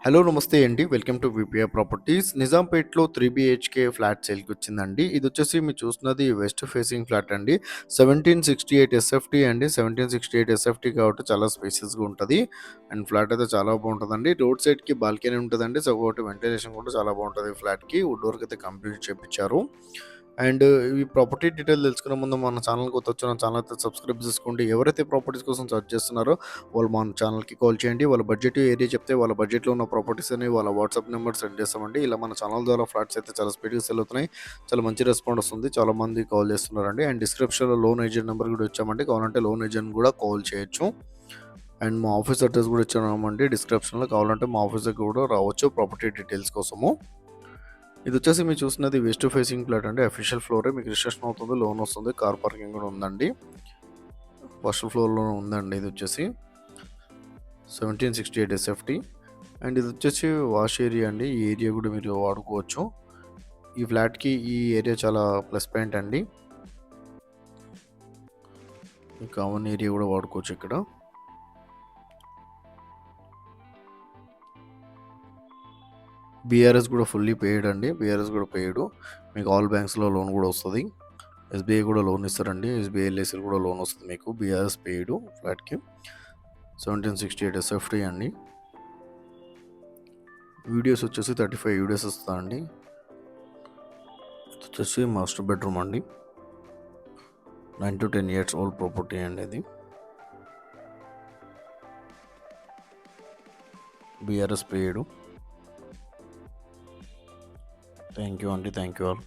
Hello నమస్తే అండి. Welcome to VPR properties. నిజాంపేట్‌లో 3 బీహెచ్‌కే ఫ్లాట్ సేల్‌కొచ్చిందండి. ఇదొచ్చేసి మీరు చూస్తున్నది వెస్ట్ ఫేసింగ్ ఫ్లాట్ అండి. 1768 ఎస్ఎఫ్టీ అండి. 1768 ఎస్ఎఫ్టీ కాబట్టి చాలా స్పేషియస్‌గా ఉంటది. అండ్ ఫ్లాట్ అయితే చాలా బావుంటదండి. రోడ్ సైడ్‌కి బాల్కనీ ఉంటదండి. సో, ఒకటి వెంటిలేషన్ కూడా చాలా బావుంటది ఫ్లాట్‌కి. వుడ్ వర్క్ అయితే కంప్లీట్ చేపిచ్చారు. అండ్ ఈ ప్రాపర్టీ డీటెయిల్ తెలుసుకునే ముందు మన ఛానల్ కొత్తొచ్చిన ఛానల్ అయితే సబ్స్క్రైబ్ చేసుకోండి. ఎవరైతే ప్రాపర్టీస్ కోసం సెర్చ్ చేస్తున్నారో వాళ్ళు మన ఛానల్‌కి కాల్ చేయండి. వాళ్ళ బడ్జెట్ ఏరియా చెప్తే వాళ్ళ బడ్జెట్‌లో ఉన్న ప్రాపర్టీస్ అని వాళ్ళ వాట్సాప్ నెంబర్ సెండ్ చేస్తామండి. ఇలా మన ఛానల్ ద్వారా ఫ్లాట్స్ అయితే చాలా స్పీడ్‌గా సెల్ అవుతున్నాయి. చాలా మంచి రెస్పాండ్ వస్తుంది. చాలా మంది కాల్ చేస్తున్నారండి. అండ్ డిస్క్రిప్షన్‌లో లోన్ ఏజెంట్ నెంబర్ కూడా ఇచ్చామండి. కావాలంటే లోన్ ఏజెంట్ కూడా కాల్ చేయొచ్చు. అండ్ మా ఆఫీస్ అడ్రస్ కూడా ఇచ్చామండి డిస్క్రిప్షన్‌లో. కావాలంటే మా ఆఫీస్ దగ్గర కూడా రావచ్చు ప్రాపర్టీ డీటెయిల్స్ కోసము. ఇదొచ్చేసి మీరు చూస్తున్నది వెస్ట్ ఫేసింగ్ ఫ్లాట్ అండి. అఫీషియల్ ఫ్లోరే. మీకు రిజిస్ట్రేషన్ అవుతుంది. లోన్ వస్తుంది. కార్ పార్కింగ్ కూడా ఉందండి. ఫస్ట్ ఫ్లోర్‌లో ఉందండి ఇదొచ్చేసి. 1768 ఎస్ఎఫ్టీ. అండ్ ఇదొచ్చేసి వాష్ ఏరియా అండి. ఈ ఏరియా కూడా మీరు వాడుకోవచ్చు. ఈ ఫ్లాట్‌కి ఈ ఏరియా చాలా ప్లస్ పాయింట్ అండి. ఈ కామన్ ఏరియా కూడా వాడుకోవచ్చు ఇక్కడ. బీఆర్ఎస్ కూడా ఫుల్లీ పెయిడ్ అండి. బీఆర్ఎస్ కూడా పెయిడ్. మీకు ఆల్ బ్యాంక్స్‌లో లోన్ కూడా వస్తది. ఎస్బీఐ కూడా లోన్ ఇస్తారండి. ఎస్బీఐ ఎల్ఐసీలో కూడా లోన్ వస్తుంది మీకు. బీఆర్ఎస్ పెయిడ్ ఫ్లాట్‌కి. 1768 ఎస్ఎఫ్టీ అండి. వీడియోస్ వచ్చేసి 35 వీడియోస్ వస్తా అండి. ఇది వచ్చేసి మాస్టర్ బెడ్రూమ్ అండి. 9 to 10 ఇయర్స్ ఓల్డ్ ప్రాపర్టీ అండి ఇది. BRS paid. థ్యాంక్ యూ అండి. Thank you all.